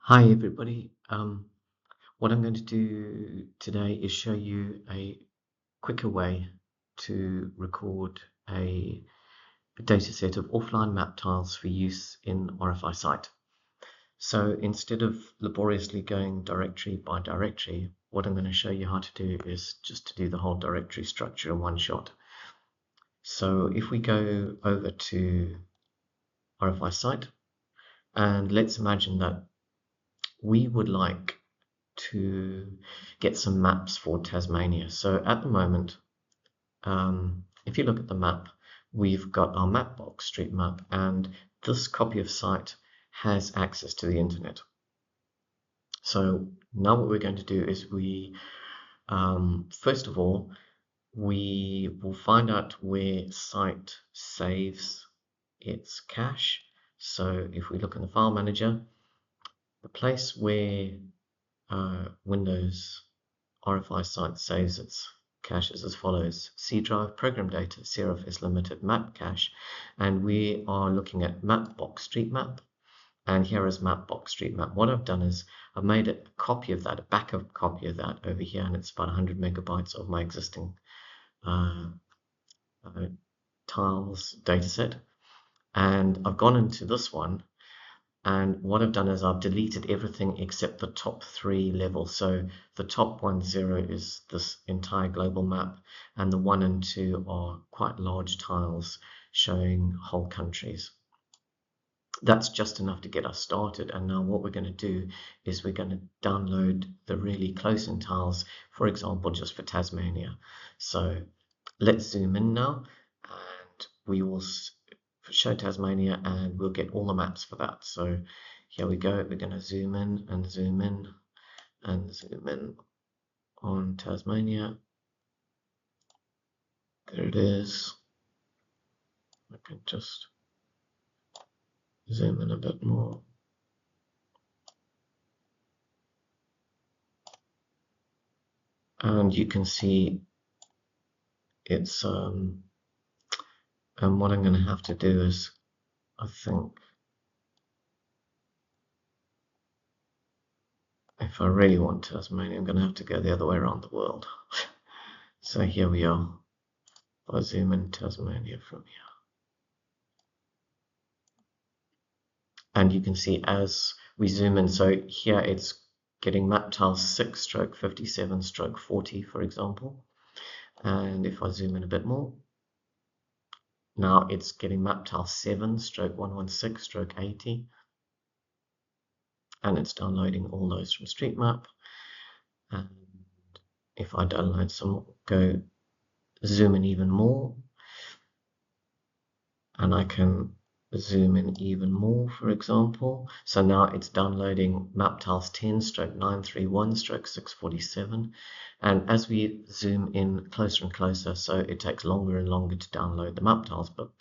Hi everybody. What I'm going to do today is show you a quicker way to record a data set of offline map tiles for use in RFeye Site. So instead of laboriously going directory by directory, what I'm going to show you how to do is just to do the whole directory structure in one shot. So if we go over to RFeye Site, and let's imagine that we would like to get some maps for Tasmania. So at the moment, if you look at the map, we've got our map box street map, and this copy of site has access to the internet. So now what we're going to do is first of all, we will find out where site saves its cache. So if we look in the file manager, the place where Windows RFeye Site saves its caches as follows: C drive, program data, CRFS limited, map cache, and we are looking at mapbox street map, and here is mapbox street map. What I've done is I've made a copy of that, a backup copy of that over here, and it's about 100 megabytes of my existing tiles dataset, and I've gone into this one. And what I've done is I've deleted everything except the top three levels. So the top 0 is this entire global map, and the 1 and 2 are quite large tiles showing whole countries. That's just enough to get us started. And now what we're going to do is we're going to download the really close-in tiles, for example, just for Tasmania. So let's zoom in now, and we will show Tasmania, and we'll get all the maps for that. So here we go. We're going to zoom in and zoom in and zoom in on Tasmania. There it is. I can just zoom in a bit more. And you can see it's and what I'm going to have to do is, I think, if I really want Tasmania, I'm going to have to go the other way around the world. So here we are. If I zoom in Tasmania from here, and you can see as we zoom in, so here it's getting map tile 6/57/40, for example. And if I zoom in a bit more, now it's getting map tile 7/116/80, and it's downloading all those from Street Map. And if I download some, go zoom in even more, and I can zoom in even more, for example. So now it's downloading map tiles 10/931/647, and as we zoom in closer and closer, so it takes longer and longer to download the map tiles. But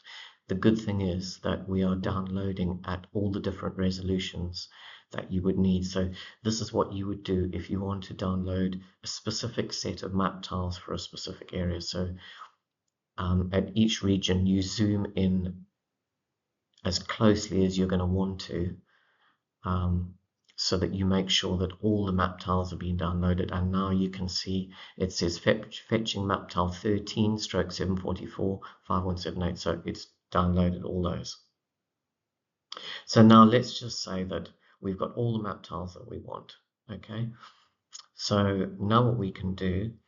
the good thing is that we are downloading at all the different resolutions that you would need. So this is what you would do if you want to download a specific set of map tiles for a specific area. So at each region, you zoom in as closely as you're going to want to, so that you make sure that all the map tiles are being downloaded. And now you can see it says fetching map tile 13/744/5178. So it's downloaded all those. So now let's just say that we've got all the map tiles that we want. Okay, so now what we can do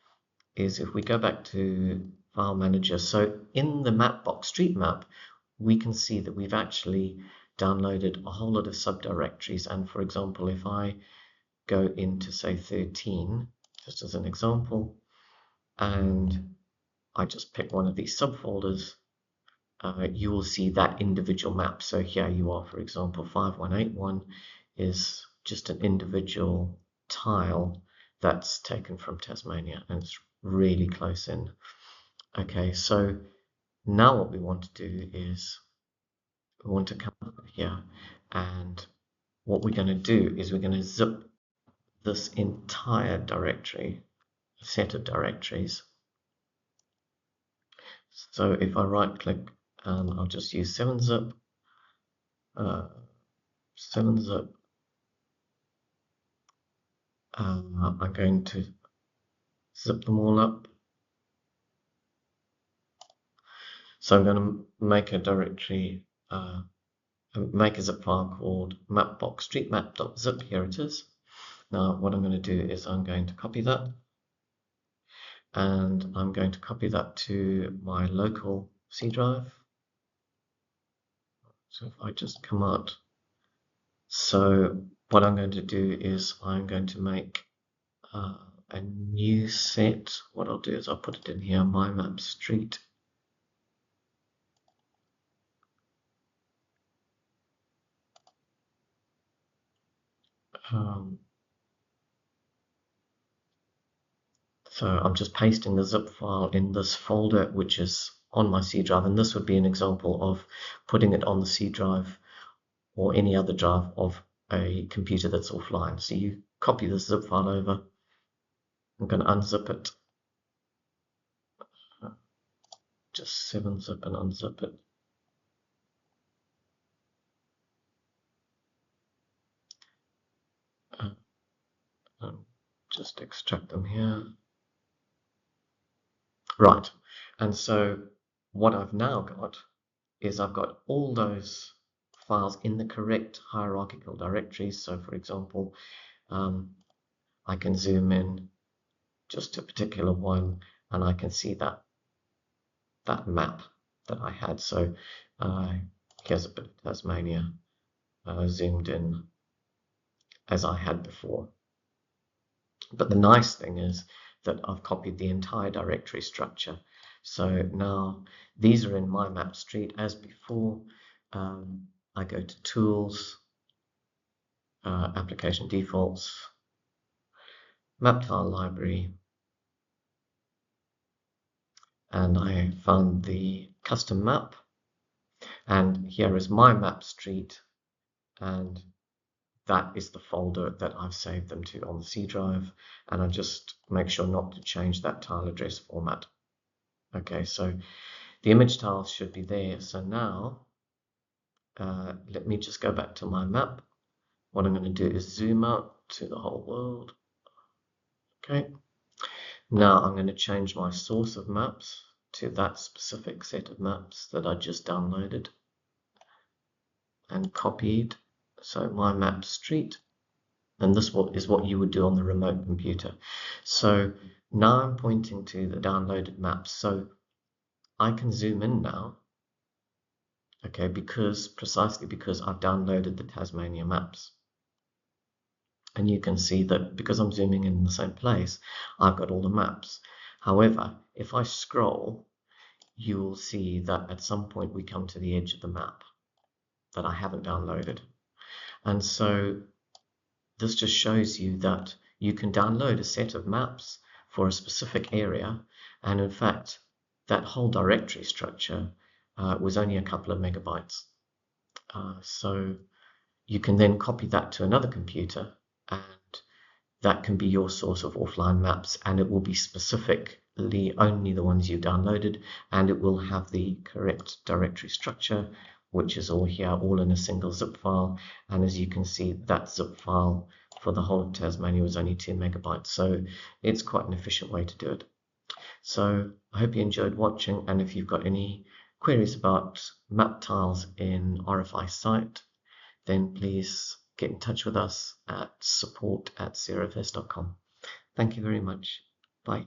is, if we go back to File Manager, so in the Mapbox Street Map, we can see that we've actually downloaded a whole lot of subdirectories. And for example, if I go into, say, 13, just as an example, and I just pick one of these subfolders, you will see that individual map. So here you are, for example, 5181 is just an individual tile that's taken from Tasmania, and it's really close in. Okay, so now what we want to do is we want to come up here, and what we're going to do is we're going to zip this entire directory, set of directories. So if I right click, I'll just use 7-zip, 7-zip, I'm going to zip them all up. So I'm going to make a directory, make a zip file called mapbox.streetmap.zip. Here it is. Now what I'm going to do is I'm going to copy that, and I'm going to copy that to my local C drive. So if I just come out, so what I'm going to do is I'm going to make a new set. What I'll do is I'll put it in here, my map street. So I'm just pasting the zip file in this folder, which is on my C drive, and this would be an example of putting it on the C drive or any other drive of a computer that's offline. So you copy the zip file over. I'm going to unzip it. Just 7-zip and unzip it. Just extract them here. Right, and so what I've now got is I've got all those files in the correct hierarchical directories. So for example, I can zoom in just to a particular one, and I can see that map that I had. So here's a bit of Tasmania zoomed in as I had before. But the nice thing is that I've copied the entire directory structure. So now these are in my map street as before. I go to Tools, Application Defaults, Map Tile Library, and I found the custom map. And here is my map street, and that is the folder that I've saved them to on the C drive, and I just make sure not to change that tile address format. Okay, so the image tiles should be there. So now let me just go back to my map. What I'm going to do is zoom out to the whole world. Okay, now I'm going to change my source of maps to that specific set of maps that I just downloaded and copied. So my map street, and this is what you would do on the remote computer. So now I'm pointing to the downloaded maps, so I can zoom in now, okay, precisely because I've downloaded the Tasmania maps. And you can see that because I'm zooming in the same place, I've got all the maps. However, if I scroll, you will see that at some point we come to the edge of the map that I haven't downloaded. And so this just shows you that you can download a set of maps for a specific area, and in fact that whole directory structure was only a couple of megabytes. So you can then copy that to another computer, and that can be your source of offline maps, and it will be specifically only the ones you downloaded, and it will have the correct directory structure, which is all here, all in a single zip file. And as you can see, that zip file for the whole of Tasmania was only 2 megabytes, so it's quite an efficient way to do it. So I hope you enjoyed watching, and if you've got any queries about map tiles in RFeye Site, then please get in touch with us at support@crfs.com. Thank you very much. Bye.